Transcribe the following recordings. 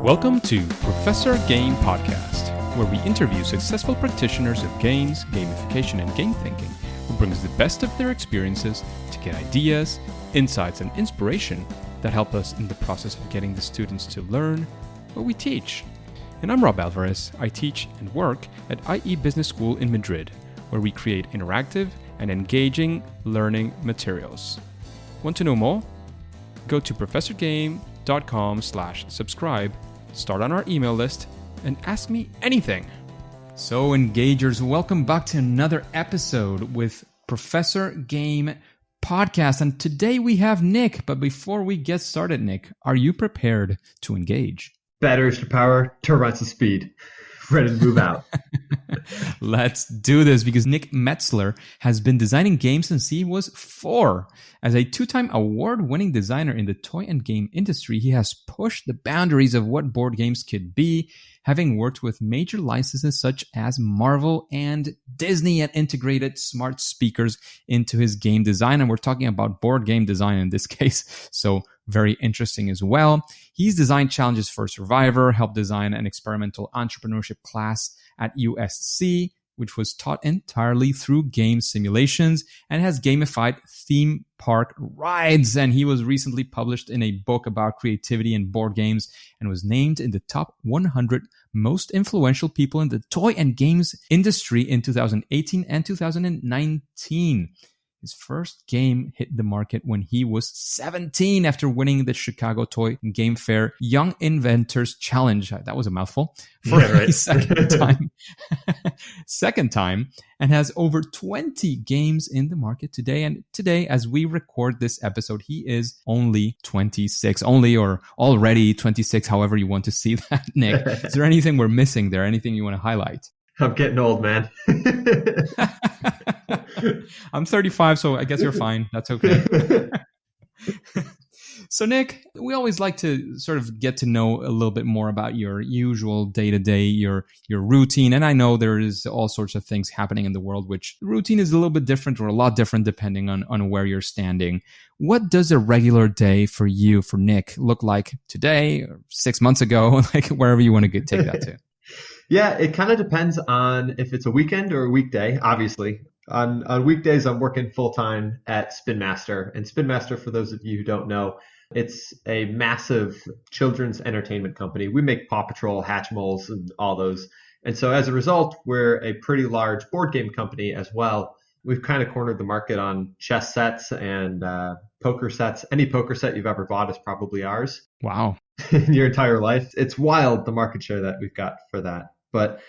Welcome to Professor Game Podcast, where we interview successful practitioners of games, gamification, and game thinking who brings the best of their experiences to get ideas, insights, and inspiration that help us in the process of getting the students to learn what we teach. And I'm Rob Alvarez. I teach and work at IE Business School in Madrid, where we create interactive and engaging learning materials. Want to know more? Go to professorgame.com/subscribe, start on our email list, and ask me anything. So engagers, welcome back to another episode with Professor Game Podcast. And today we have Nick. But before we get started, Nick, are you prepared to engage? Batteries to power, turbines to speed. Ready to move out. Let's do this, because Nick Metzler has been designing games since he was 4. As a 2-time award-winning designer in the toy and game industry, he has pushed the boundaries of what board games could be, having worked with major licenses such as Marvel and Disney and integrated smart speakers into his game design. And we're talking about board game design in this case, so very interesting as well. He's designed challenges for Survivor, helped design an experimental entrepreneurship class at USC, which was taught entirely through game simulations, and has gamified theme park rides. And he was recently published in a book about creativity in board games and was named in the top 100 most influential people in the toy and games industry in 2018 and 2019. His first game hit the market when he was 17 after winning the Chicago Toy and Game Fair Young Inventors Challenge. That was a mouthful. For a second time, and has over 20 games in the market today. And today, as we record this episode, he is only 26, or already 26, however you want to see that, Nick. Is there anything we're missing there? Anything you want to highlight? I'm getting old, man. I'm 35, so I guess you're fine. That's okay. So, Nick, we always like to sort of get to know a little bit more about your usual day-to-day, your routine. And I know there is all sorts of things happening in the world, which routine is a little bit different or a lot different depending on where you're standing. What does a regular day for you, for Nick, look like today or 6 months ago, like wherever you want to take that to? Yeah, it kind of depends on if it's a weekend or a weekday, obviously. On weekdays, I'm working full-time at Spin Master. And Spin Master, for those of you who don't know, it's a massive children's entertainment company. We make Paw Patrol, Hatchimals, and all those. And so as a result, we're a pretty large board game company as well. We've kind of cornered the market on chess sets and poker sets. Any poker set you've ever bought is probably ours. Wow. In your entire life. It's wild, the market share that we've got for that. But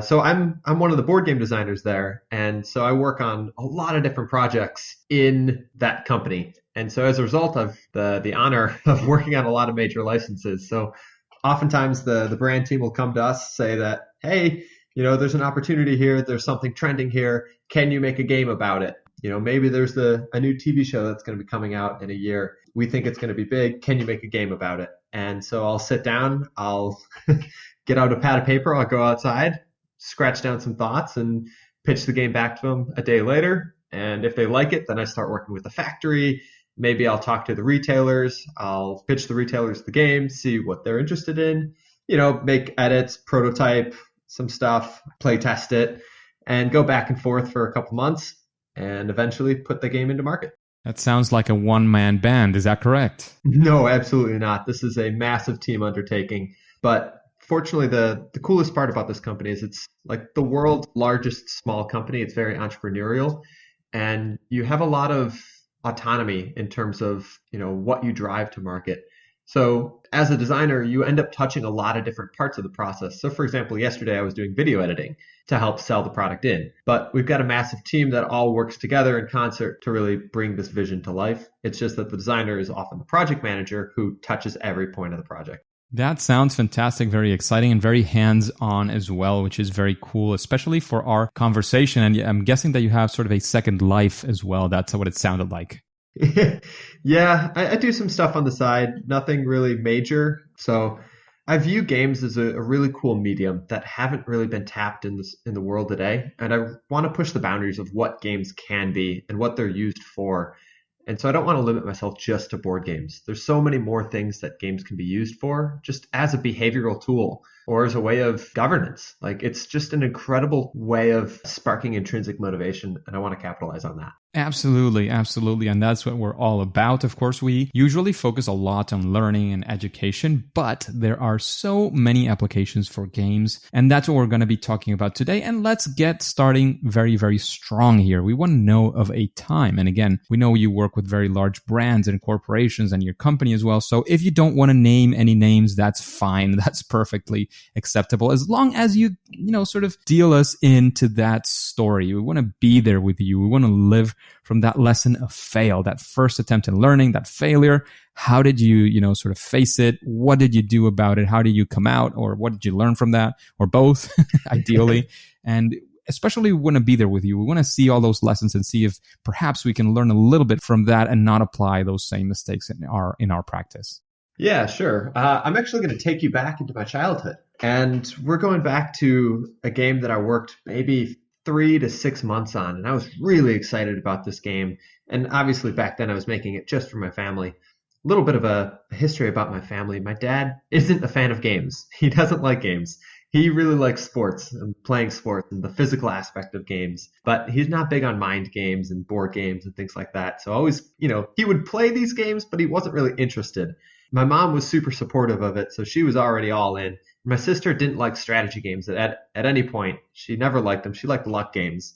so I'm one of the board game designers there. And so I work on a lot of different projects in that company. And so as a result of the honor of working on a lot of major licenses. So oftentimes the brand team will come to us, say that, hey, there's an opportunity here. There's something trending here. Can you make a game about it? Maybe there's a new TV show that's going to be coming out in a year. We think it's going to be big. Can you make a game about it? And so I'll sit down, I'll get out a pad of paper, I'll go outside, scratch down some thoughts, and pitch the game back to them a day later. And if they like it, then I start working with the factory. Maybe I'll talk to the retailers. I'll pitch the retailers the game, see what they're interested in, make edits, prototype some stuff, play test it, and go back and forth for a couple months, and eventually put the game into market. That sounds like a one-man band. Is that correct? No, absolutely not. This is a massive team undertaking. But fortunately, the coolest part about this company is it's like the world's largest small company. It's very entrepreneurial. And you have a lot of autonomy in terms of, what you drive to market. So as a designer, you end up touching a lot of different parts of the process. So for example, yesterday I was doing video editing to help sell the product in. But we've got a massive team that all works together in concert to really bring this vision to life. It's just that the designer is often the project manager who touches every point of the project. That sounds fantastic, very exciting, and very hands-on as well, which is very cool, especially for our conversation. And I'm guessing that you have sort of a second life as well. That's what it sounded like. Yeah, I do some stuff on the side, nothing really major. So I view games as a really cool medium that haven't really been tapped in the world today. And I want to push the boundaries of what games can be and what they're used for. And so I don't want to limit myself just to board games. There's so many more things that games can be used for, just as a behavioral tool or as a way of governance. Like, it's just an incredible way of sparking intrinsic motivation, and I want to capitalize on that. Absolutely, absolutely. And that's what we're all about. Of course, we usually focus a lot on learning and education, but there are so many applications for games. And that's what we're going to be talking about today. And let's get starting very, very strong here. We want to know of a time. And again, we know you work with very large brands and corporations and your company as well. So if you don't want to name any names, that's fine. That's perfectly acceptable. As long as you sort of deal us into that story. We want to be there with you. We want to live from that lesson of fail, that first attempt in learning, that failure. How did you, sort of face it? What did you do about it? How did you come out? Or what did you learn from that? Or both, ideally. And especially we want to be there with you. We want to see all those lessons and see if perhaps we can learn a little bit from that and not apply those same mistakes in our practice. Yeah, sure. I'm actually going to take you back into my childhood. And we're going back to a game that I worked maybe 3 to 6 months on. And I was really excited about this game. And obviously back then I was making it just for my family. A little bit of a history about my family. My dad isn't a fan of games. He doesn't like games. He really likes sports and playing sports and the physical aspect of games, but he's not big on mind games and board games and things like that. So always, he would play these games, but he wasn't really interested. My mom was super supportive of it, so she was already all in. My sister didn't like strategy games at any point. She never liked them. She liked luck games.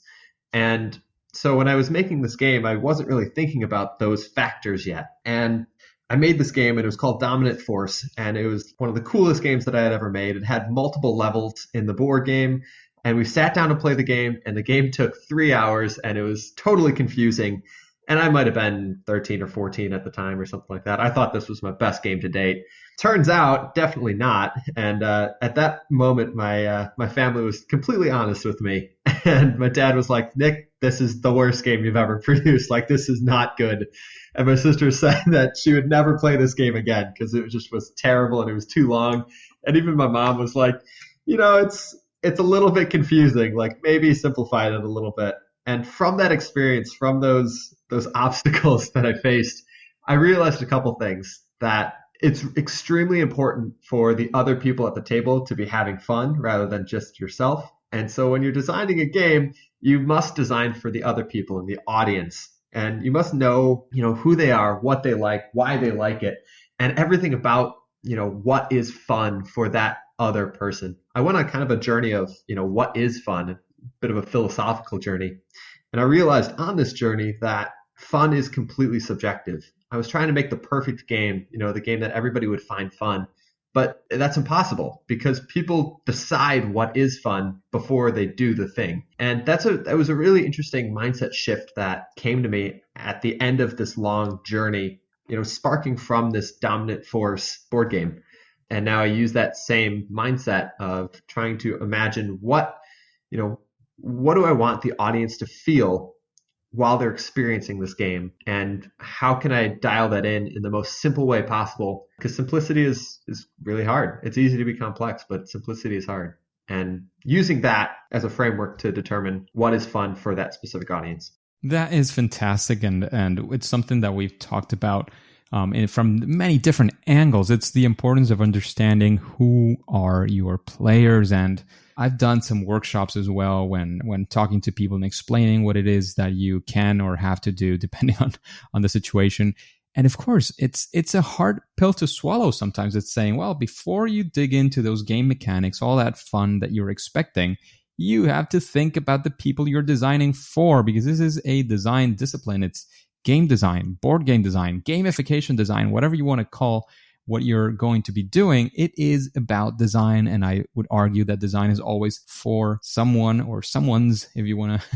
And so when I was making this game, I wasn't really thinking about those factors yet. And I made this game, and it was called Dominant Force, and it was one of the coolest games that I had ever made. It had multiple levels in the board game, and we sat down to play the game, and the game took 3 hours, and it was totally confusing. And I might have been 13 or 14 at the time or something like that. I thought this was my best game to date. Turns out, definitely not. And at that moment, my family was completely honest with me. And my dad was like, "Nick, this is the worst game you've ever produced. Like, this is not good." And my sister said that she would never play this game again because it just was terrible and it was too long. And even my mom was like, it's a little bit confusing. Like, maybe simplify it a little bit. And from that experience, from those obstacles that I faced, I realized a couple things. That it's extremely important for the other people at the table to be having fun rather than just yourself. And so when you're designing a game, you must design for the other people in the audience. And you must know, who they are, what they like, why they like it, and everything about, what is fun for that other person. I went on kind of a journey of, what is fun, a bit of a philosophical journey. And I realized on this journey that fun is completely subjective. I was trying to make the perfect game, the game that everybody would find fun. But that's impossible because people decide what is fun before they do the thing. And that was a really interesting mindset shift that came to me at the end of this long journey, sparking from this Dominant Force board game. And now I use that same mindset of trying to imagine what do I want the audience to feel while they're experiencing this game, and how can I dial that in the most simple way possible? Because simplicity is really hard. It's easy to be complex, but simplicity is hard. And using that as a framework to determine what is fun for that specific audience. That is fantastic, and it's something that we've talked about from many different angles. It's the importance of understanding who are your players. And I've done some workshops as well when talking to people and explaining what it is that you can or have to do depending on the situation. And of course, it's a hard pill to swallow sometimes. It's saying, well, before you dig into those game mechanics, all that fun that you're expecting, you have to think about the people you're designing for, because this is a design discipline. It's game design, board game design, gamification design, whatever you want to call what you're going to be doing. It is about design. And I would argue that design is always for someone or someone's, if you want to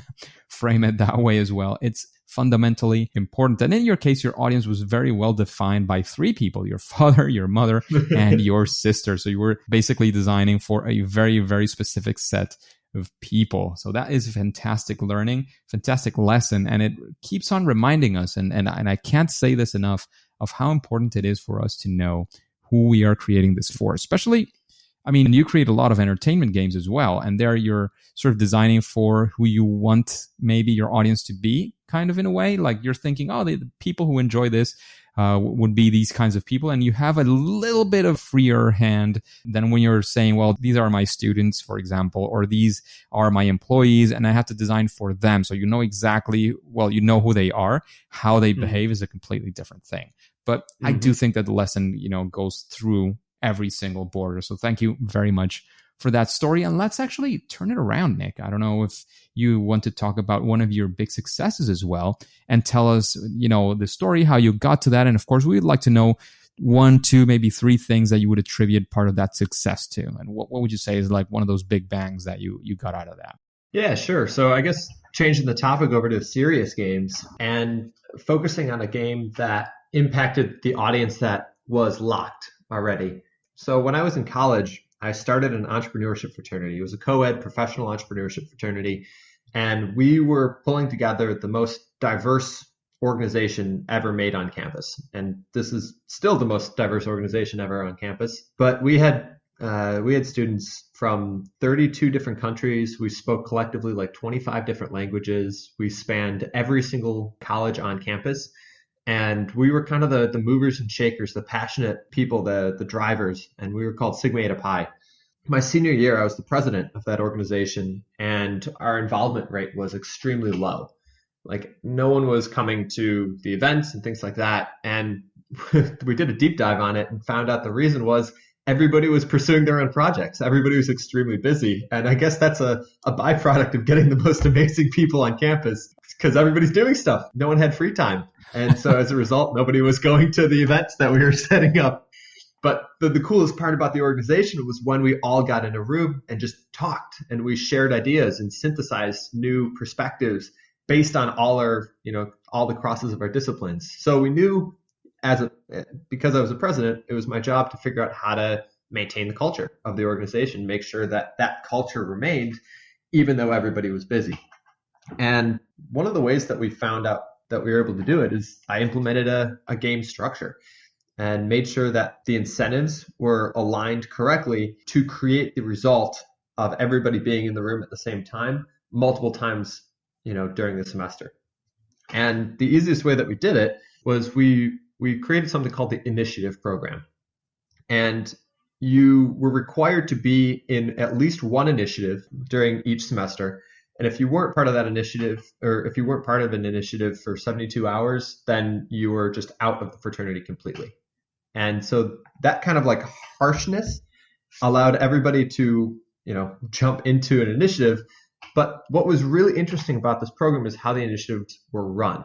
frame it that way as well. It's fundamentally important. And in your case, your audience was very well defined by 3 people: your father, your mother, and your sister. So you were basically designing for a very, very specific set of people. So that is fantastic learning, fantastic lesson. And it keeps on reminding us, and I can't say this enough, of how important it is for us to know who we are creating this for. Especially, I mean, you create a lot of entertainment games as well, and there you're sort of designing for who you want maybe your audience to be, kind of in a way. Like you're thinking, oh, the people who enjoy this would be these kinds of people. And you have a little bit of freer hand than when you're saying, well, these are my students, for example, or these are my employees and I have to design for them. So you know exactly, well, you know who they are. How they behave is a completely different thing. But I do think that the lesson, goes through every single border. So thank you very much for that story. And let's actually turn it around, Nick. I don't know if you want to talk about one of your big successes as well and tell us, the story, how you got to that. And of course, we'd like to know 1, 2, maybe 3 things that you would attribute part of that success to. And what would you say is like one of those big bangs that you got out of that? Yeah, sure. So I guess changing the topic over to serious games and focusing on a game that impacted the audience that was locked already. So when I was in college, I started an entrepreneurship fraternity. It was a co-ed professional entrepreneurship fraternity. And we were pulling together the most diverse organization ever made on campus. And this is still the most diverse organization ever on campus. But we had students from 32 different countries. We spoke collectively like 25 different languages. We spanned every single college on campus. And we were kind of the movers and shakers, the passionate people, the drivers, and we were called Sigma Eta Pi. My senior year, I was the president of that organization, and our involvement rate was extremely low. Like no one was coming to the events and things like that. And we did a deep dive on it and found out the reason was everybody was pursuing their own projects. Everybody was extremely busy. And I guess that's a byproduct of getting the most amazing people on campus because everybody's doing stuff. No one had free time. And so as a result, nobody was going to the events that we were setting up. But the coolest part about the organization was when we all got in a room and just talked and we shared ideas and synthesized new perspectives based on all the crosses of our disciplines. So we knew because I was a president, it was my job to figure out how to maintain the culture of the organization, make sure that that culture remained, even though everybody was busy. And one of the ways that we found out that we were able to do it is I implemented a game structure and made sure that the incentives were aligned correctly to create the result of everybody being in the room at the same time, multiple times, during the semester. And the easiest way that we did it was we created something called the initiative program. And you were required to be in at least one initiative during each semester. And if you weren't part of that initiative, or if you weren't part of an initiative for 72 hours, then you were just out of the fraternity completely. And so that kind of like harshness allowed everybody to, jump into an initiative. But what was really interesting about this program is how the initiatives were run.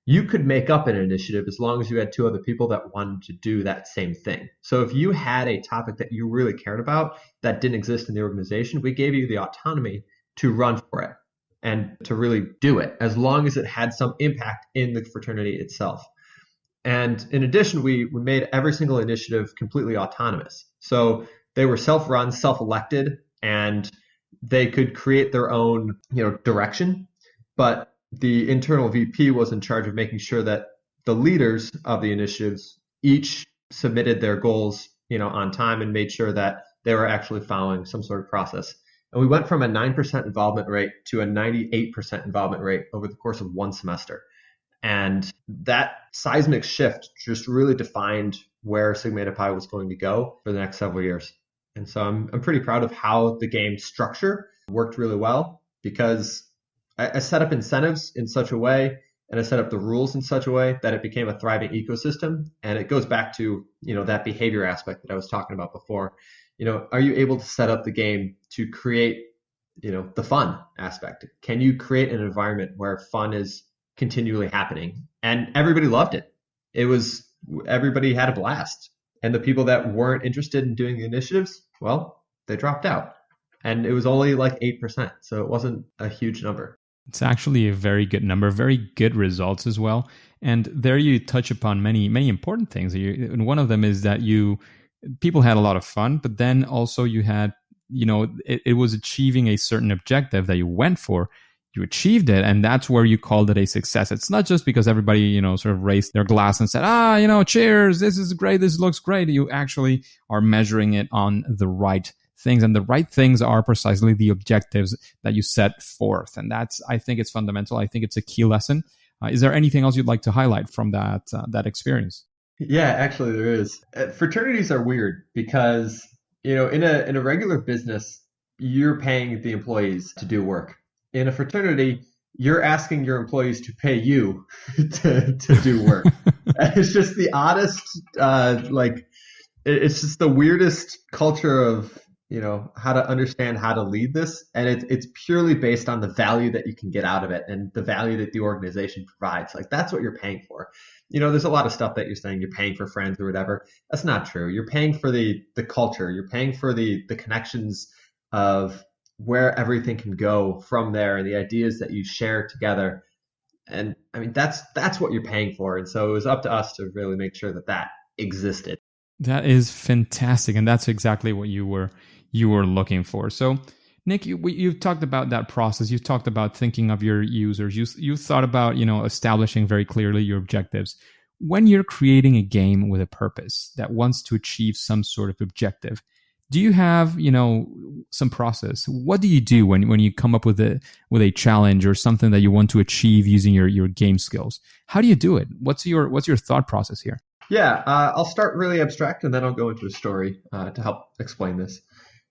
You could make up an initiative as long as you had 2 other people that wanted to do that same thing. So if you had a topic that you really cared about that didn't exist in the organization, we gave you the autonomy to run for it and to really do it as long as it had some impact in the fraternity itself. And in addition, we made every single initiative completely autonomous. So they were self-run, self-elected, and they could create their own, direction. But the internal VP was in charge of making sure that the leaders of the initiatives each submitted their goals, on time and made sure that they were actually following some sort of process. And we went from a 9% involvement rate to a 98% involvement rate over the course of one semester. And that seismic shift just really defined where Sigma Eta Pi was going to go for the next several years. And so I'm pretty proud of how the game structure worked really well because I set up incentives in such a way and I set up the rules in such a way that it became a thriving ecosystem. And it goes back to, that behavior aspect that I was talking about before. Are you able to set up the game to create, the fun aspect? Can you create an environment where fun is continually happening? And everybody loved it. Everybody had a blast. And the people that weren't interested in doing the initiatives, well, they dropped out. And it was only like 8%. So it wasn't a huge number. It's actually a very good number, very good results as well. And there you touch upon many, many important things. And one of them is that people had a lot of fun, but then also you had, it was achieving a certain objective that you went for. You achieved it, and that's where you called it a success. It's not just because everybody, sort of raised their glass and said, cheers, this is great, this looks great. You actually are measuring it on the right things, and the right things are precisely the objectives that you set forth. And I think it's fundamental. I think it's a key lesson. Is there anything else you'd like to highlight from that experience? Yeah, actually there is. Fraternities are weird because, in a regular business, you're paying the employees to do work. In a fraternity, you're asking your employees to pay you to do work. It's just the oddest, it's just the weirdest culture of, how to understand how to lead this. And it's purely based on the value that you can get out of it and the value that the organization provides. Like, that's what you're paying for. There's a lot of stuff that you're saying you're paying for friends or whatever. That's not true. You're paying for the culture. You're paying for the connections of where everything can go from there and the ideas that you share together. And I mean, that's what you're paying for. And so it was up to us to really make sure that existed. That is fantastic. And that's exactly what you were looking for. So Nick, you've talked about that process. You've talked about thinking of your users. You thought about, establishing very clearly your objectives. When you're creating a game with a purpose that wants to achieve some sort of objective, do you have, some process? What do you do when you come up with a challenge or something that you want to achieve using your game skills? How do you do it? What's your thought process here? Yeah, I'll start really abstract and then I'll go into a story to help explain this.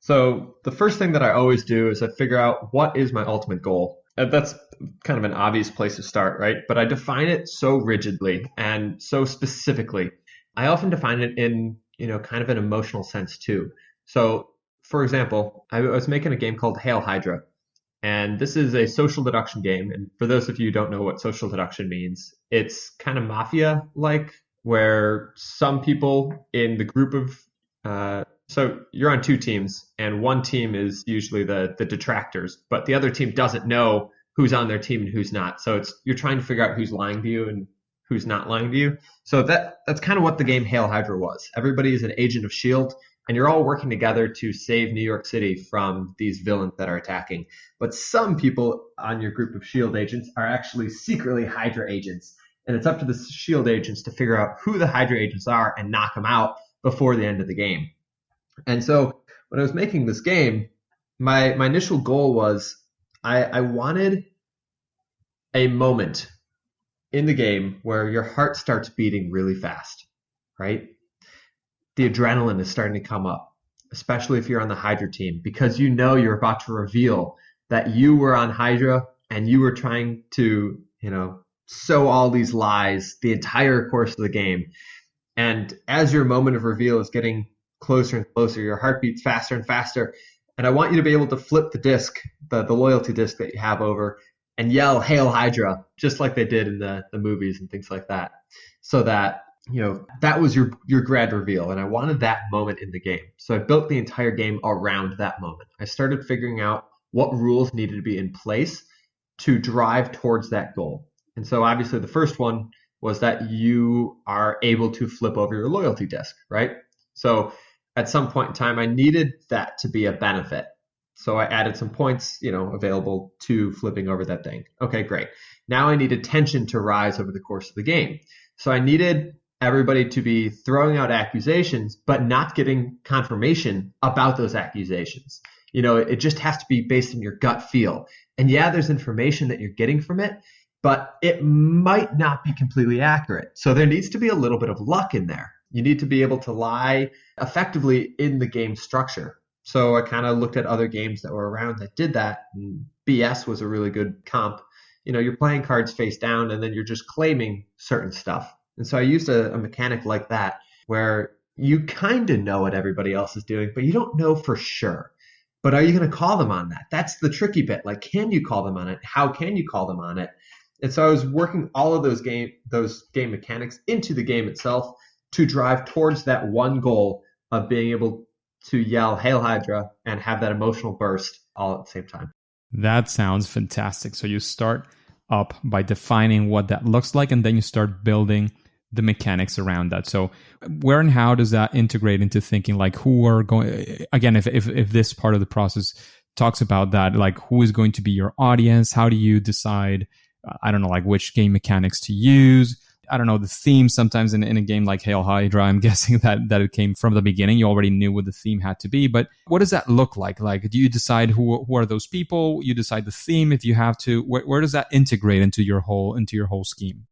So the first thing that I always do is I figure out what is my ultimate goal. And that's kind of an obvious place to start, right? But I define it so rigidly and so specifically. I often define it in, kind of an emotional sense too. So, for example, I was making a game called Hail Hydra. And this is a social deduction game. And for those of you who don't know what social deduction means, it's kind of mafia-like, where some people in the group of so you're on two teams, and one team is usually the detractors, but the other team doesn't know who's on their team and who's not. So you're trying to figure out who's lying to you and who's not lying to you. So that's kind of what the game Hail Hydra was. Everybody is an agent of S.H.I.E.L.D., and you're all working together to save New York City from these villains that are attacking. But some people on your group of S.H.I.E.L.D. agents are actually secretly Hydra agents, and it's up to the S.H.I.E.L.D. agents to figure out who the Hydra agents are and knock them out before the end of the game. And so when I was making this game, my initial goal was I wanted a moment in the game where your heart starts beating really fast, right? The adrenaline is starting to come up, especially if you're on the Hydra team, because you're about to reveal that you were on Hydra and you were trying to, sow all these lies the entire course of the game. And as your moment of reveal is getting closer and closer, your heart beats faster and faster. And I want you to be able to flip the disc, the loyalty disc that you have over, and yell, "Hail Hydra," just like they did in the movies and things like that. So that, that was your grand reveal. And I wanted that moment in the game. So I built the entire game around that moment. I started figuring out what rules needed to be in place to drive towards that goal. And so obviously the first one was that you are able to flip over your loyalty disc, right? So at some point in time, I needed that to be a benefit. So I added some points, available to flipping over that thing. Okay, great. Now I needed tension to rise over the course of the game. So I needed everybody to be throwing out accusations, but not getting confirmation about those accusations. It just has to be based on your gut feel. And yeah, there's information that you're getting from it, but it might not be completely accurate. So there needs to be a little bit of luck in there. You need to be able to lie effectively in the game structure. So I kind of looked at other games that were around that did that. And BS was a really good comp. You're playing cards face down and then you're just claiming certain stuff. And so I used a mechanic like that where you kind of know what everybody else is doing, but you don't know for sure. But are you going to call them on that? That's the tricky bit. Like, can you call them on it? How can you call them on it? And so I was working all of those game mechanics into the game itself to drive towards that one goal of being able to yell "Hail Hydra" and have that emotional burst all at the same time. That sounds fantastic. So you start up by defining what that looks like, and then you start building the mechanics around that. So where and how does that integrate into thinking, like, who are going, again, if this part of the process talks about that, like, who is going to be your audience? How do you decide, I don't know, like which game mechanics to use? I don't know, the theme sometimes in a game like Hail Hydra, I'm guessing that it came from the beginning. You already knew what the theme had to be. But what does that look like? Like, do you decide who are those people? You decide the theme if you have to. Where does that integrate into your whole scheme?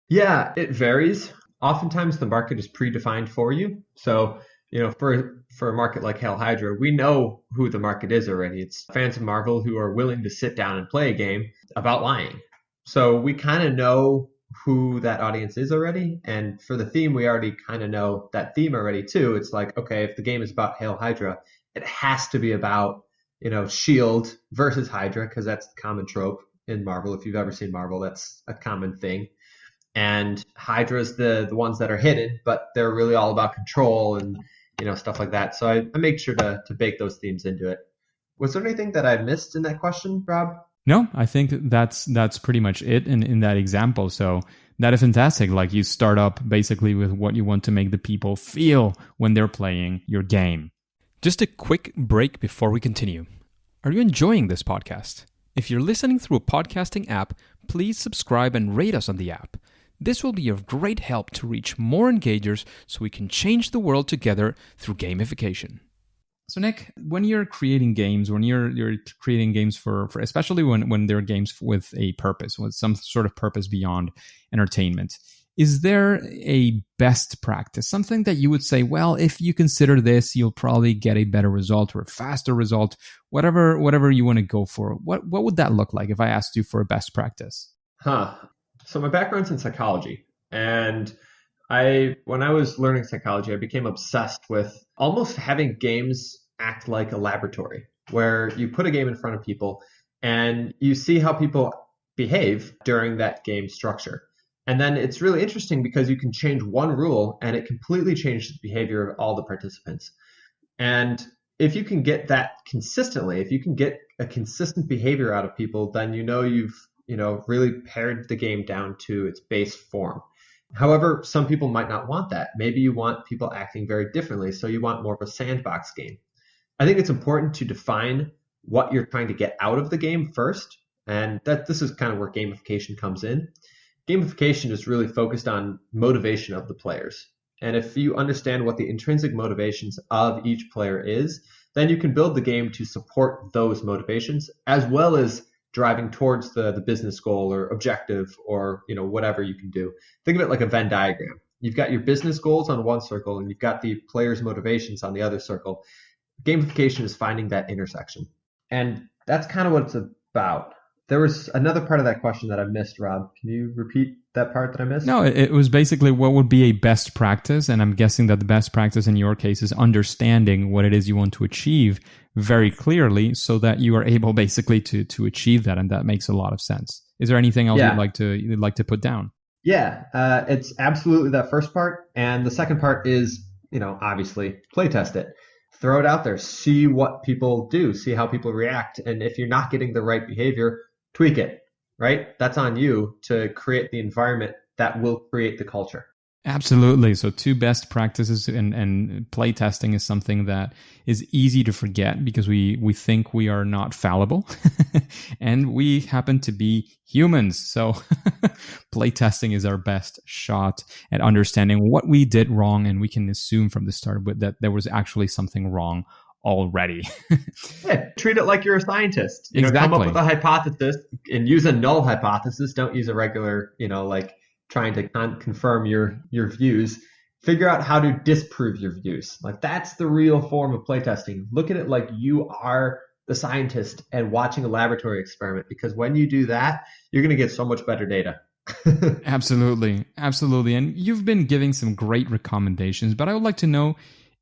Yeah, it varies. Oftentimes the market is predefined for you. So, for a market like Hail Hydra, we know who the market is already. It's fans of Marvel who are willing to sit down and play a game about lying. So we kind of know who that audience is already. And for the theme, we already kind of know that theme already too. It's like, okay, if the game is about Hail Hydra, it has to be about, Shield versus Hydra, because that's the common trope in Marvel. If you've ever seen Marvel, that's a common thing. And Hydra's the ones that are hidden, but they're really all about control and stuff like that. So I make sure to bake those themes into it. Was there anything that I missed in that question, Rob? No, I think that's pretty much it in that example. So that is fantastic. Like, you start up basically with what you want to make the people feel when they're playing your game. Just a quick break before we continue. Are you enjoying this podcast? If you're listening through a podcasting app, please subscribe and rate us on the app. This will be of great help to reach more engagers so we can change the world together through gamification. So Nick, when you're creating games, when you're creating games for especially when they're games with a purpose, with some sort of purpose beyond entertainment, is there a best practice, something that you would say, well, if you consider this, you'll probably get a better result or a faster result, whatever you want to go for? What would that look like if I asked you for a best practice? So my background's in psychology, and when I was learning psychology, I became obsessed with almost having games act like a laboratory, where you put a game in front of people and you see how people behave during that game structure. And then it's really interesting because you can change one rule and it completely changes the behavior of all the participants. And if you can get that consistently, if you can get a consistent behavior out of people, then you've really pared the game down to its base form. However, some people might not want that. Maybe you want people acting very differently, so you want more of a sandbox game. I think it's important to define what you're trying to get out of the game first, and this is kind of where gamification comes in. Gamification is really focused on motivation of the players. And if you understand what the intrinsic motivations of each player is, then you can build the game to support those motivations, as well as driving towards the business goal or objective or whatever you can do. Think of it like a Venn diagram. You've got your business goals on one circle and you've got the player's motivations on the other circle. Gamification is finding that intersection. And that's kind of what it's about. There was another part of that question that I missed, Rob. Can you repeat that part that I missed? No, it was basically what would be a best practice. And I'm guessing that the best practice in your case is understanding what it is you want to achieve very clearly so that you are able basically to achieve that. And that makes a lot of sense. Is there anything else you'd like to put down? Yeah, it's absolutely that first part. And the second part is, obviously play test it. Throw it out there. See what people do. See how people react. And if you're not getting the right behavior, tweak it, right? That's on you to create the environment that will create the culture. Absolutely. So 2 best practices, and play testing is something that is easy to forget because we think we are not fallible and we happen to be humans. So play testing is our best shot at understanding what we did wrong, and we can assume from the start that there was actually something wrong already. Yeah, treat it like you're a scientist. Exactly. Come up with a hypothesis and use a null hypothesis. Don't use a regular, trying to confirm your views. Figure out how to disprove your views. Like, that's the real form of playtesting. Look at it like you are the scientist and watching a laboratory experiment, because when you do that, you're going to get so much better data. Absolutely. And you've been giving some great recommendations, but I would like to know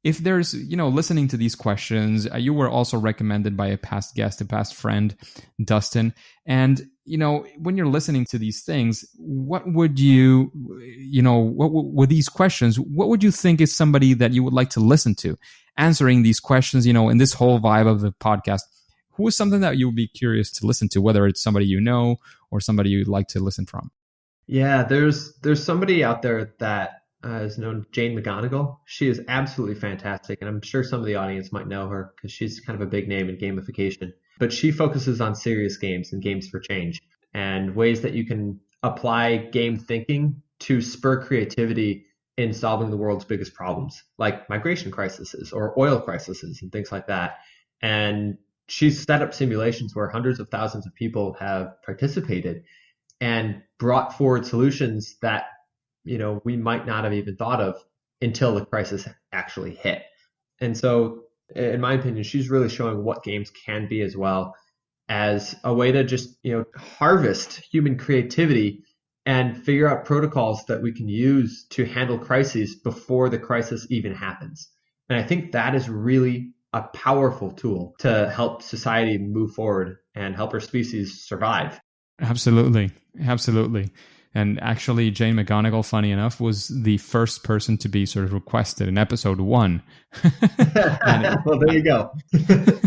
if there's, listening to these questions, you were also recommended by a past guest, a past friend, Dustin. And, when you're listening to these things, what would with these questions, what would you think is somebody that you would like to listen to answering these questions, in this whole vibe of the podcast? Who is something that you would be curious to listen to, whether it's somebody or somebody you'd like to listen from? Yeah, there's somebody out there that is known, Jane McGonagall. She is absolutely fantastic, and I'm sure some of the audience might know her because she's kind of a big name in gamification. But she focuses on serious games and games for change and ways that you can apply game thinking to spur creativity in solving the world's biggest problems, like migration crises or oil crises and things like that. And she's set up simulations where hundreds of thousands of people have participated and brought forward solutions that, we might not have even thought of until the crisis actually hit. And so, in my opinion, she's really showing what games can be as well as a way to just, harvest human creativity and figure out protocols that we can use to handle crises before the crisis even happens. And I think that is really a powerful tool to help society move forward and help our species survive. Absolutely. Absolutely. And actually, Jane McGonagall, funny enough, was the first person to be sort of requested in episode 1. Well, there you go.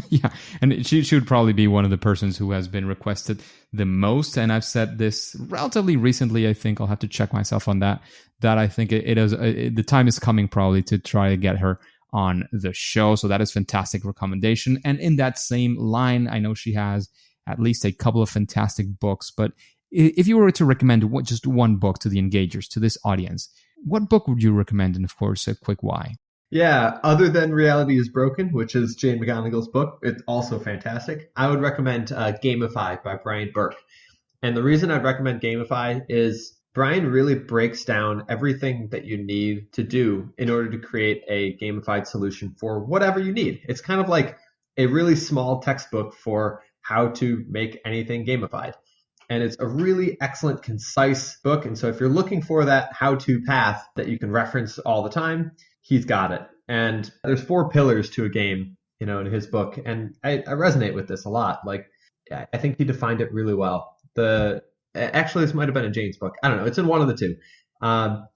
Yeah. And she would probably be one of the persons who has been requested the most. And I've said this relatively recently. I think I'll have to check myself on that I think it is the time is coming probably to try to get her on the show. So that is fantastic recommendation. And in that same line, I know she has at least a couple of fantastic books, but if you were to recommend just one book to the engagers, to this audience, what book would you recommend? And of course, a quick why. Yeah, other than Reality is Broken, which is Jane McGonagall's book, it's also fantastic. I would recommend Gamify by Brian Burke. And the reason I'd recommend Gamify is Brian really breaks down everything that you need to do in order to create a gamified solution for whatever you need. It's kind of like a really small textbook for how to make anything gamified. And it's a really excellent, concise book. And so if you're looking for that how-to path that you can reference all the time, he's got it. And there's 4 pillars to a game, in his book. And I resonate with this a lot. Like, I think he defined it really well. Actually, this might have been in Jane's book. I don't know. It's in one of the two.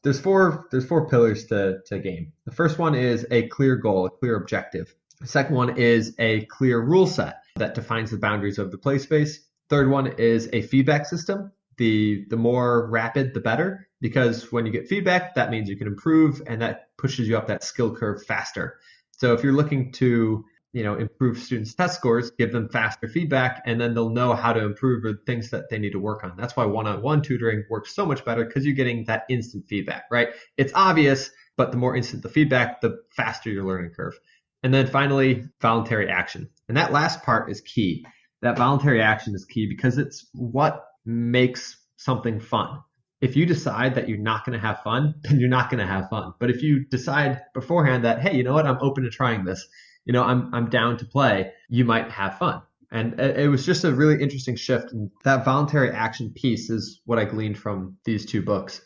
There's four pillars to a game. The first one is a clear goal, a clear objective. The second one is a clear rule set that defines the boundaries of the play space. Third one is a feedback system. The more rapid, the better, because when you get feedback, that means you can improve, and that pushes you up that skill curve faster. So if you're looking to, improve students' test scores, give them faster feedback, and then they'll know how to improve the things that they need to work on. That's why one-on-one tutoring works so much better, because you're getting that instant feedback, right? It's obvious, but the more instant the feedback, the faster your learning curve. And then finally, voluntary action. And that last part is key. That voluntary action is key because it's what makes something fun. If you decide that you're not going to have fun, then you're not going to have fun. But if you decide beforehand that, hey, you know what, I'm open to trying this, I'm down to play, you might have fun. And it was just a really interesting shift. And that voluntary action piece is what I gleaned from these 2 books.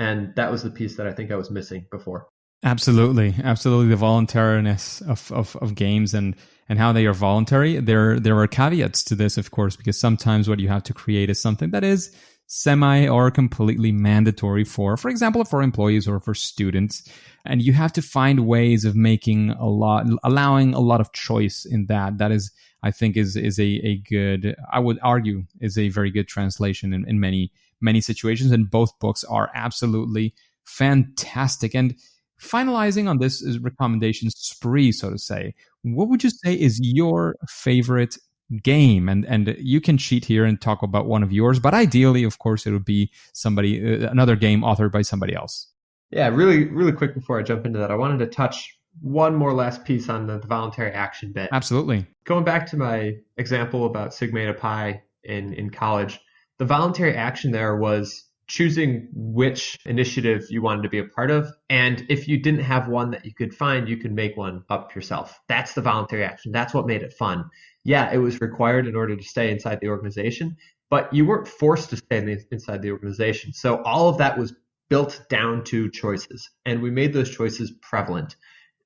And that was the piece that I think I was missing before. Absolutely. The voluntariness of games and how they are voluntary. There are caveats to this, of course, because sometimes what you have to create is something that is semi or completely mandatory for example, for employees or for students. And you have to find ways of allowing a lot of choice in that. That is, I think, is a good, I would argue, is a very good translation in many situations. And both books are absolutely fantastic. And finalizing on this recommendation spree, so to say, what would you say is your favorite game? And you can cheat here and talk about one of yours, but ideally, of course, it would be another game authored by somebody else. Yeah, really, really quick before I jump into that, I wanted to touch one more last piece on the voluntary action bit. Absolutely. Going back to my example about Sigma Eta Pi in college, the voluntary action there was choosing which initiative you wanted to be a part of. And if you didn't have one that you could find, you could make one up yourself. That's the voluntary action. That's what made it fun. Yeah, it was required in order to stay inside the organization, but you weren't forced to stay inside the organization. So all of that was built down to choices. And we made those choices prevalent.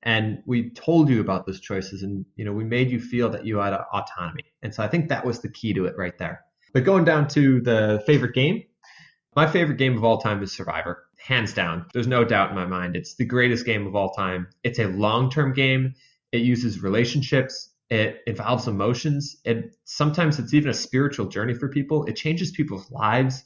And we told you about those choices, and we made you feel that you had autonomy. And so I think that was the key to it right there. But going down to the favorite game, my favorite game of all time is Survivor, hands down. There's no doubt in my mind. It's the greatest game of all time. It's a long-term game. It uses relationships. It involves emotions. Sometimes it's even a spiritual journey for people. It changes people's lives.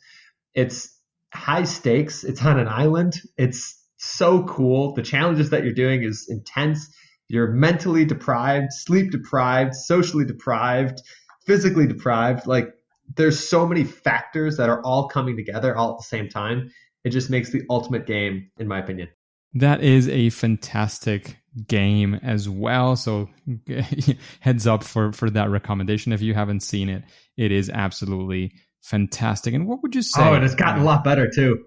It's high stakes. It's on an island. It's so cool. The challenges that you're doing is intense. You're mentally deprived, sleep deprived, socially deprived, physically deprived. Like, there's so many factors that are all coming together all at the same time. It just makes the ultimate game, in my opinion. That is a fantastic game as well. So heads up for that recommendation. If you haven't seen it, it is absolutely fantastic. And what would you say? Oh, and it's gotten a lot better too.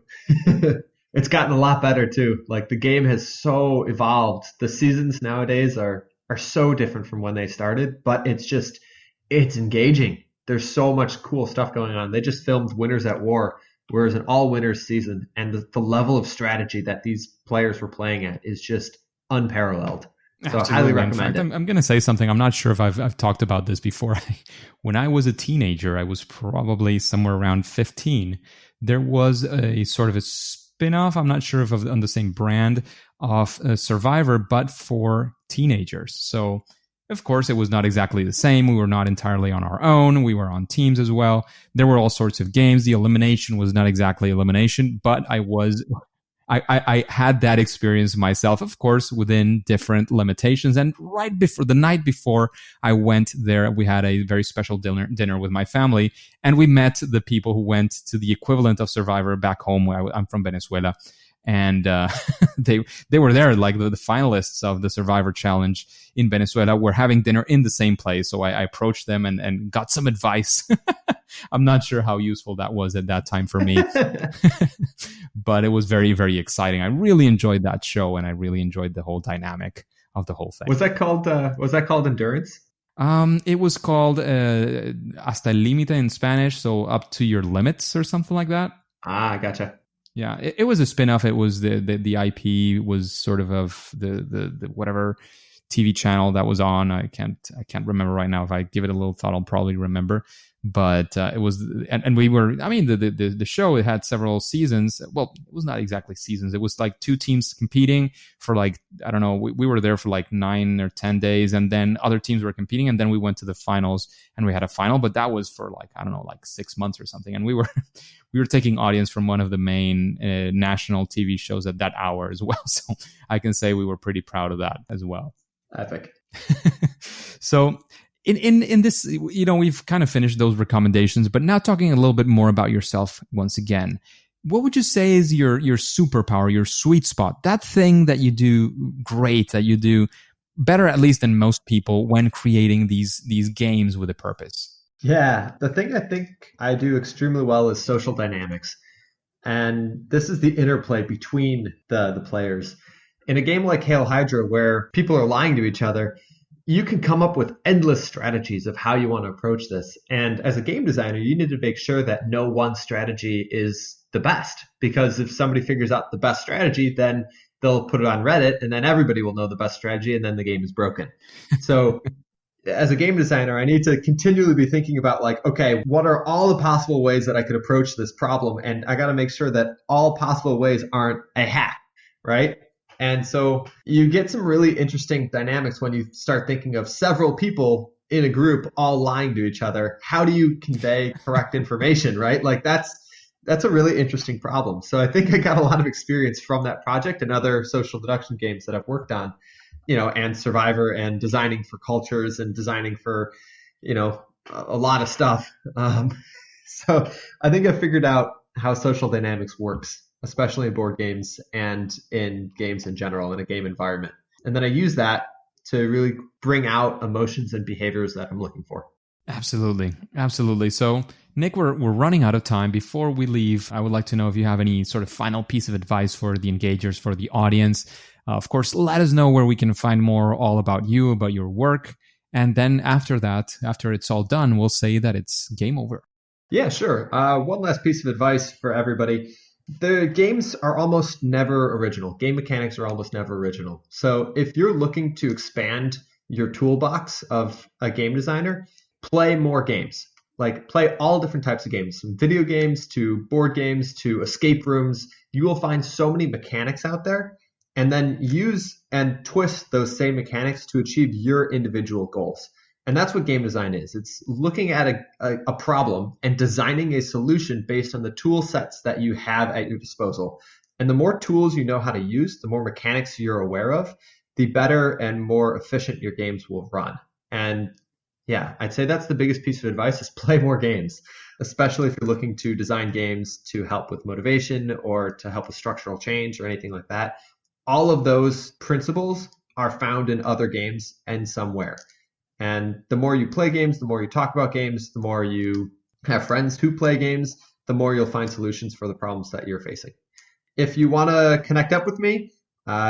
It's gotten a lot better too. Like the game has so evolved. The seasons nowadays are so different from when they started, but it's engaging. There's so much cool stuff going on. They just filmed Winners at War, whereas an all winners season, and the level of strategy that these players were playing at is just unparalleled. So Absolutely. I highly In recommend fact, it. I'm going to say something. I'm not sure if I've talked about this before. When I was a teenager, I was probably somewhere around 15. There was a sort of a spin-off. I'm not sure if on the same brand of Survivor, but for teenagers. So, of course, it was not exactly the same. We were not entirely on our own. We were on teams as well. There were all sorts of games. The elimination was not exactly elimination, but I had that experience myself, of course, within different limitations. And right before the night before I went there, we had a very special dinner with my family, and we met the people who went to the equivalent of Survivor back home. Where I'm from Venezuela, and they were there, like the finalists of the Survivor Challenge in Venezuela were having dinner in the same place. So I approached them and got some advice. I'm not sure how useful that was at that time for me, but it was very, very exciting. I really enjoyed that show, and I really enjoyed the whole dynamic of the whole thing. Was that called Endurance? It was called Hasta Limita in Spanish, so up to your limits or something like that. Ah, gotcha. Yeah, it was a spin-off. It was the IP was sort of the whatever TV channel that was on. I can't remember right now. If I give it a little thought, I'll probably remember. But it was, and we were. I mean, the show, it had several seasons. Well, it was not exactly seasons. It was like two teams competing for, like, I don't know. We were there for like 9 or 10 days, and then other teams were competing, and then we went to the finals, and we had a final. But that was for, like, I don't know, like 6 months or something. And we were taking audience from one of the main national TV shows at that hour as well. So I can say we were pretty proud of that as well. Epic. So in this, we've kind of finished those recommendations, but now talking a little bit more about yourself once again. What would you say is your superpower, your sweet spot, that thing that you do great, that you do better at least than most people when creating these games with a purpose? Yeah, the thing I think I do extremely well is social dynamics. And this is the interplay between the players. In a game like Hail Hydra, where people are lying to each other, you can come up with endless strategies of how you want to approach this. And as a game designer, you need to make sure that no one strategy is the best. Because if somebody figures out the best strategy, then they'll put it on Reddit, and then everybody will know the best strategy, and then the game is broken. So as a game designer, I need to continually be thinking about, like, okay, what are all the possible ways that I could approach this problem? And I got to make sure that all possible ways aren't a hack, right? And so you get some really interesting dynamics when you start thinking of several people in a group all lying to each other. How do you convey correct information, right? Like that's a really interesting problem. So I think I got a lot of experience from that project and other social deduction games that I've worked on, and Survivor, and designing for cultures and designing for, a lot of stuff. So I think I figured out how social dynamics works, especially in board games and in games in general, in a game environment. And then I use that to really bring out emotions and behaviors that I'm looking for. Absolutely. Absolutely. So, Nick, we're running out of time. Before we leave, I would like to know if you have any sort of final piece of advice for the engagers, for the audience. Of course, let us know where we can find more all about you, about your work. And then after that, after it's all done, we'll say that it's game over. Yeah, sure. One last piece of advice for everybody. The games are almost never original. Game mechanics are almost never original. So if you're looking to expand your toolbox of a game designer, play more games. Like, play all different types of games, from video games to board games to escape rooms. You will find so many mechanics out there, and then use and twist those same mechanics to achieve your individual goals. And that's what game design is. It's looking at a problem and designing a solution based on the tool sets that you have at your disposal. And the more tools you know how to use, the more mechanics you're aware of, the better and more efficient your games will run. And yeah, I'd say that's the biggest piece of advice, is play more games. especially if you're looking to design games to help with motivation or to help with structural change or anything like that. All of those principles are found in other games and somewhere. And the more you play games, the more you talk about games, the more you have friends who play games, the more you'll find solutions for the problems that you're facing. If you want to connect up with me,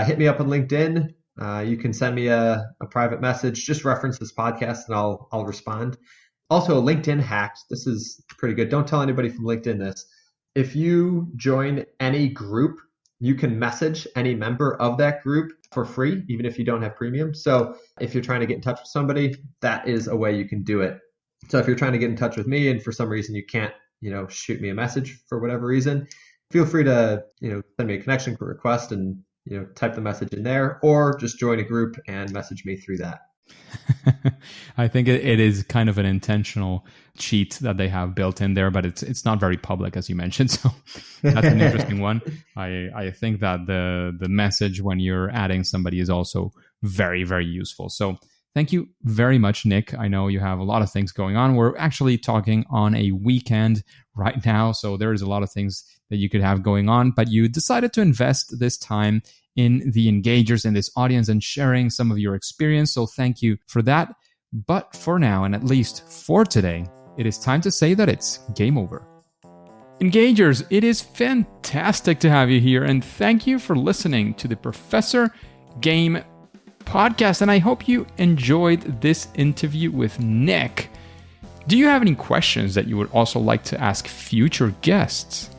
hit me up on LinkedIn. You can send me a private message. Just reference this podcast and I'll respond. Also, a LinkedIn hack. This is pretty good. Don't tell anybody from LinkedIn this. If you join any group, you can message any member of that group for free, even if you don't have premium. So if you're trying to get in touch with somebody, that is a way you can do it. So if you're trying to get in touch with me and for some reason you can't, shoot me a message for whatever reason, feel free to, send me a connection request and, type the message in there, or just join a group and message me through that. I think it is kind of an intentional cheat that they have built in there, but it's not very public, as you mentioned. So that's an interesting one. I think that the message when you're adding somebody is also very, very useful. So thank you very much, Nick. I know you have a lot of things going on. We're actually talking on a weekend right now, so there's a lot of things that you could have going on, but you decided to invest this time in the engagers in this audience and sharing some of your experience. So thank you for that. But for now, and at least for today, it is time to say that it's game over. Engagers, it is fantastic to have you here, and thank you for listening to the Professor Game podcast. And I hope you enjoyed this interview with Nick. Do you have any questions that you would also like to ask future guests?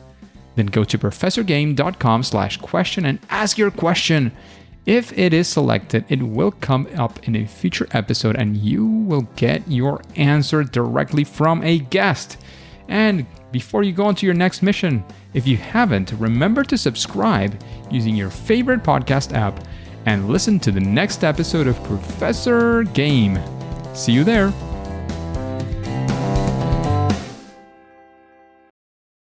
Then go to professorgame.com/question and ask your question. If it is selected, it will come up in a future episode and you will get your answer directly from a guest. And before you go on to your next mission, if you haven't, remember to subscribe using your favorite podcast app and listen to the next episode of Professor Game. See you there.